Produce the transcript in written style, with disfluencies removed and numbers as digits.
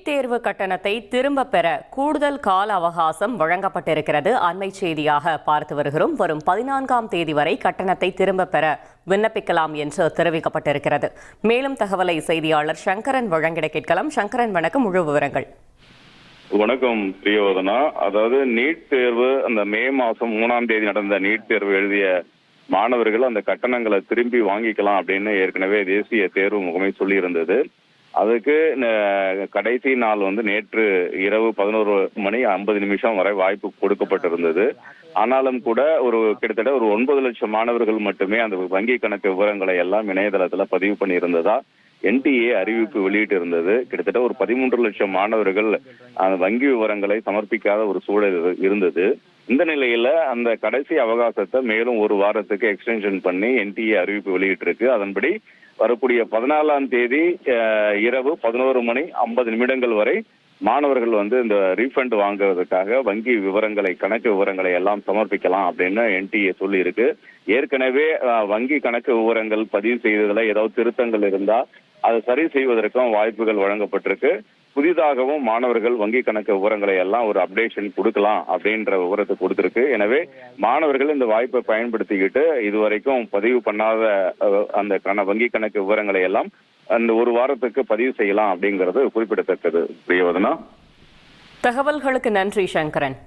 தேர்வு கட்டணத்தை திரும்பப் பெற கூடுதல் கால அவகாசம் வழங்கப்பட்டிருக்கிறது. அண்மை செய்தியாக பார்த்து வருகிறோம். வரும் 14ஆம் தேதி வரை கட்டணத்தை திரும்பப் பெற விண்ணப்பிக்கலாம் என்று தெரிவிக்கப்பட்டிருக்கிறது. மேலும் தகவலை செய்தியாளர் சங்கரன் வழங்கிட கேட்கலாம். சங்கரன், வணக்கம். முழு விவரங்கள். வணக்கம் பிரியவதனா. அதாவது நீட் தேர்வு அந்த மே மாதம் 3ஆம் தேதி நடந்த நீட் தேர்வு எழுதிய மாணவர்கள் அந்த கட்டணங்களை திரும்பி வாங்கிக்கலாம் அப்படின்னு ஏற்கனவே தேசிய தேர்வு முகமை சொல்லியிருந்தது. அதுக்கு கடைசி நாள் நேற்று இரவு 11:50 வரை வாய்ப்பு கொடுக்கப்பட்டிருந்தது. ஆனாலும் கூட கிட்டத்தட்ட 9 லட்சம் மாணவர்கள் மட்டுமே அந்த வங்கி கணக்கு விவரங்களை எல்லாம் இணையதளத்துல பதிவு பண்ணியிருந்ததா NTA அறிவிப்பு வெளியிட்டு இருந்தது. கிட்டத்தட்ட 13 லட்சம் மாணவர்கள் அந்த வங்கி விவரங்களை சமர்ப்பிக்காத ஒரு சூழல் இருந்தது. இந்த நிலையில அந்த கடைசி அவகாசத்தை மேலும் ஒரு வாரத்துக்கு எக்ஸ்டென்ஷன் பண்ணி NTA அறிவிப்பு வெளியிட்டிருக்கு. அதன்படி வரக்கூடிய 14ஆம் தேதி இரவு 11:50 வரை மாணவர்கள் இந்த ரீஃபண்ட் வாங்குவதற்காக வங்கி விவரங்களை, கணக்கு விவரங்களை எல்லாம் சமர்ப்பிக்கலாம் அப்படின்னு NTA சொல்லி இருக்கு. ஏற்கனவே வங்கி கணக்கு விவரங்கள் பதிவு செய்ததுல ஏதாவது திருத்தங்கள் இருந்தா அதை சரி செய்வதற்கும் வாய்ப்புகள் வழங்கப்பட்டிருக்கு. புதிதாகவும் மாணவர்கள் வங்கி கணக்கு விவரங்களை எல்லாம் ஒரு அப்டேஷன் கொடுக்கலாம் அப்படின்ற விவரத்தை கொடுத்திருக்கு. எனவே மாணவர்கள் இந்த வாய்ப்பை பயன்படுத்திக்கிட்டு இதுவரைக்கும் பதிவு பண்ணாத அந்த வங்கி கணக்கு விவரங்களை எல்லாம் அந்த ஒரு வாரத்துக்கு பதிவு செய்யலாம் அப்படிங்கிறது குறிப்பிடத்தக்கது. பிரியவதனா, தகவல்களுக்கு நன்றி சங்கரன்.